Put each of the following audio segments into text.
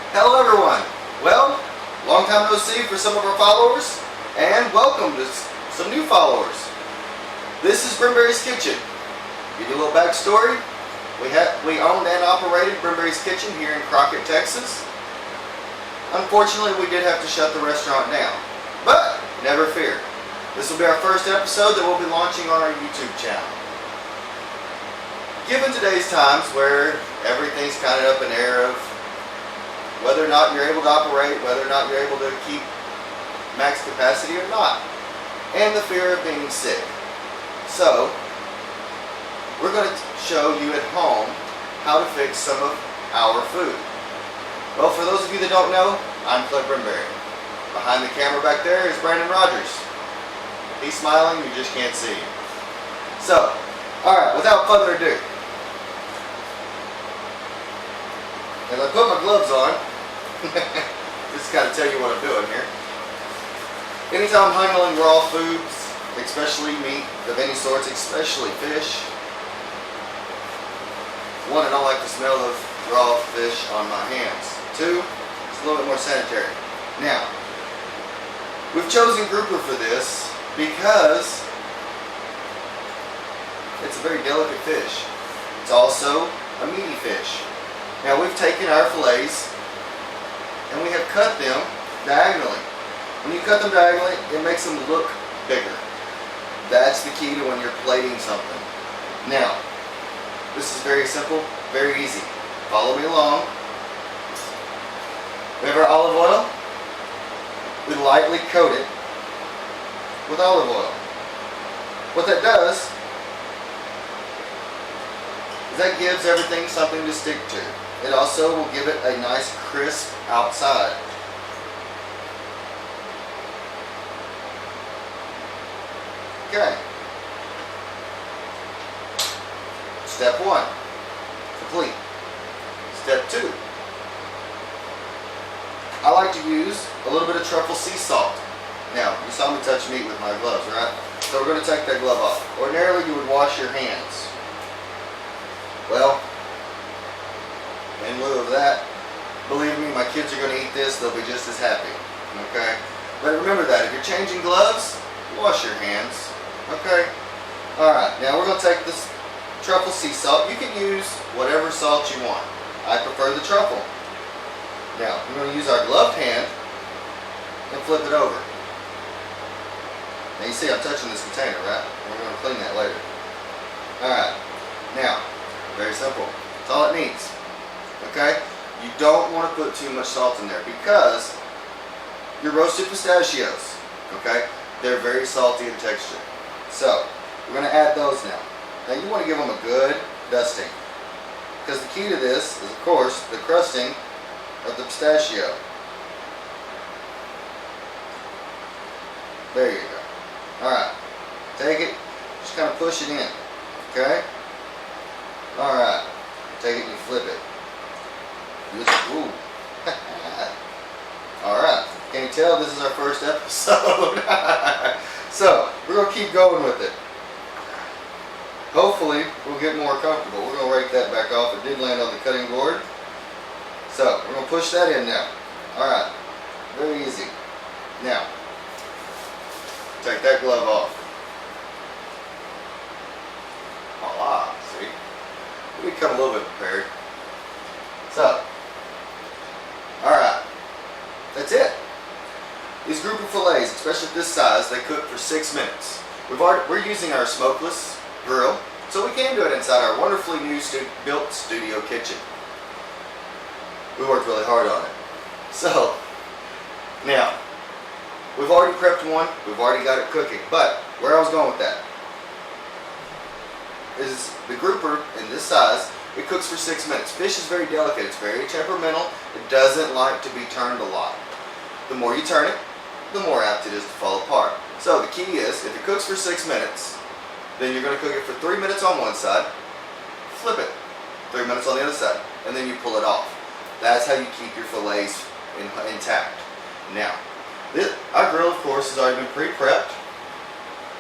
Hello everyone. Well, long time no see for some of our followers, and welcome to some new followers. This is Brimberry's Kitchen. Give you a little backstory. We owned and operated Brimberry's Kitchen here in Crockett, Texas. Unfortunately, we did have to shut the restaurant down, but never fear. This will be our first episode that we'll be launching on our YouTube channel. Given today's times where everything's kind of up in the air of whether or not you're able to operate, whether or not you're able to keep max capacity or not, and the fear of being sick. So, we're going to show you at home how to fix some of our food. Well, for those of you that don't know, I'm Brimberry. Behind the camera back there is Brandon Rogers. He's smiling, you just can't see him. So, alright, without further ado, as I put my gloves on, just kind of tell you what I'm doing here. Anytime I'm handling raw foods, especially meat of any sorts, especially fish, one, I don't like the smell of raw fish on my hands. Two, it's a little bit more sanitary. Now, we've chosen grouper for this because it's a very delicate fish. It's also a meaty fish. Now, we've taken our fillets and we have cut them diagonally. When you cut them diagonally, it makes them look bigger. That's the key to when you're plating something. Now, this is very simple, very easy. Follow me along. We have our olive oil. We lightly coat it with olive oil. What that does is that gives everything something to stick to. It also will give it a nice crisp outside. Okay. Step one, complete. Step two, I like to use a little bit of truffle sea salt. Now, you saw me touch meat with my gloves, right? So we're going to take that glove off. Ordinarily, you would wash your hands. Well, in lieu of that, believe me, my kids are going to eat this. They'll be just as happy. Okay? But remember that. If you're changing gloves, wash your hands. Okay? Alright, now we're going to take this truffle sea salt. You can use whatever salt you want. I prefer the truffle. Now, we're going to use our gloved hand and flip it over. Now you see I'm touching this container, right? We're going to clean that later. Alright, now, very simple. That's all it needs. Okay? You don't want to put too much salt in there because your roasted pistachios, okay, they're very salty in texture. So, we're going to add those now. Now you want to give them a good dusting because the key to this is, of course, the crusting of the pistachio. There you go. Alright, take it, just kind of push it in, okay? Alright, take it and you flip it. Ooh. Alright, can you tell this is our first episode? So, we're going to keep going with it. Hopefully, we'll get more comfortable. We're going to rake that back off. It did land on the cutting board. So, we're going to push that in now. Alright, very easy. Now, take that glove off. Voila, see? We become a little bit prepared. So, alright, that's it. These grouper fillets, especially at this size, they cook for 6 minutes. We're using our smokeless grill, so we can do it inside our wonderfully new built studio kitchen. We worked really hard on it. So, now, we've already prepped one, we've already got it cooking, but where I was going with that is the grouper in this size, it cooks for 6 minutes. Fish is very delicate, it's very temperamental, it doesn't like to be turned a lot. The more you turn it, the more apt it is to fall apart. So the key is, if it cooks for 6 minutes, then you're going to cook it for 3 minutes on one side, flip it, 3 minutes on the other side, and then you pull it off. That's how you keep your fillets intact. Now, our grill, of course, has already been pre-prepped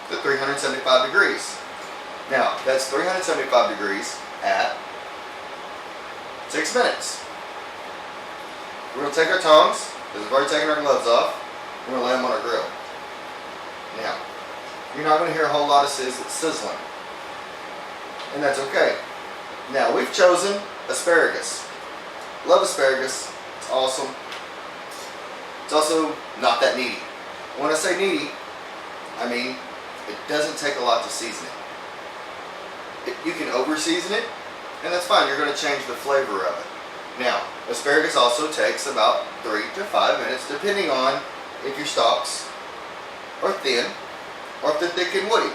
to 375 degrees. Now, that's 375 degrees at 6 minutes. We're going to take our tongs, because we've already taken our gloves off. We're going to lay them on our grill. Now, you're not going to hear a whole lot of sizzling. And that's okay. Now, we've chosen asparagus. Love asparagus. It's awesome. It's also not that needy. When I say needy, I mean it doesn't take a lot to season it. You can over season it, and that's fine. You're going to change the flavor of it. Now, asparagus also takes about 3 to 5 minutes, depending on if your stalks are thin or if they're thick and woody.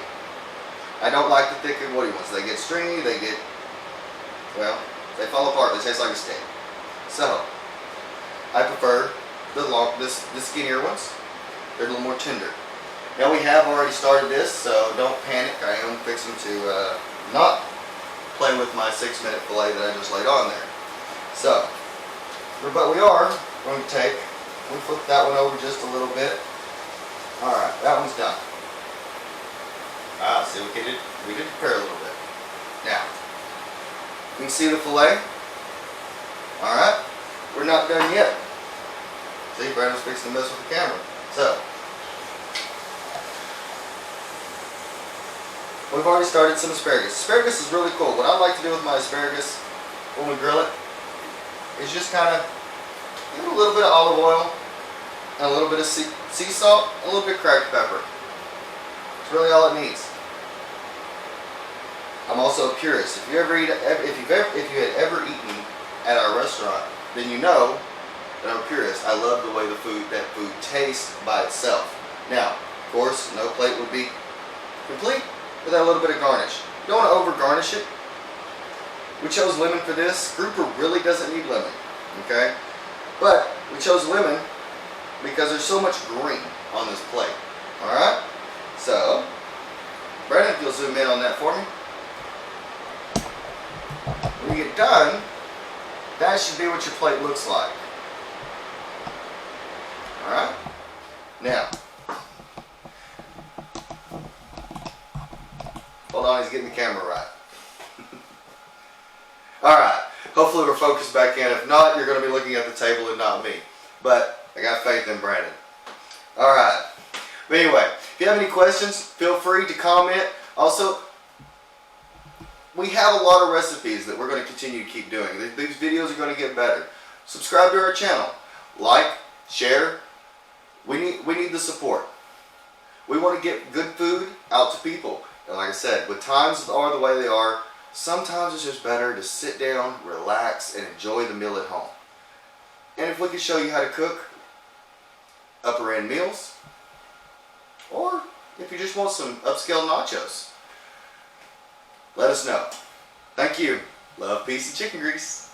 I don't like the thick and woody ones. They get stringy, they fall apart. They taste like a steak. So, I prefer the skinnier ones. They're a little more tender. Now we have already started this, so don't panic. I am fixing to not play with my 6-minute fillet that I just laid on there. So, but we are going to we flip that one over just a little bit. Alright, that one's done. See, we did prepare a little bit. Now, you can see the fillet. Alright, we're not done yet. See, Brandon's fixing to mess with the camera. So, we've already started some asparagus. Asparagus is really cool. What I like to do with my asparagus when we grill it is just kind of give it a little bit of olive oil and a little bit of sea salt and a little bit of cracked pepper. It's really all it needs. I'm also a purist. If you had ever eaten at our restaurant, then you know that I'm a purist. I love the way that food tastes by itself. Now, of course, no plate would be complete without a little bit of garnish. You don't want to over garnish it. We chose lemon for this. Grouper really doesn't need lemon, okay? But we chose lemon because there's so much green on this plate. All right. So, Brandon, if you'll zoom in on that for me. When you get done, that should be what your plate looks like. All right. Now, hold on, he's getting the camera right. Alright, hopefully we're focused back in. If not, you're going to be looking at the table and not me. But I got faith in Brandon. Alright, but anyway, if you have any questions, feel free to comment. Also, we have a lot of recipes that we're going to continue to keep doing. These videos are going to get better. Subscribe to our channel. Like, share. We need the support. We want to get good food out to people. And like I said, with times are the way they are, sometimes it's just better to sit down, relax, and enjoy the meal at home. And if we can show you how to cook upper end meals, or if you just want some upscale nachos, let us know. Thank you. Love, peace, and chicken grease.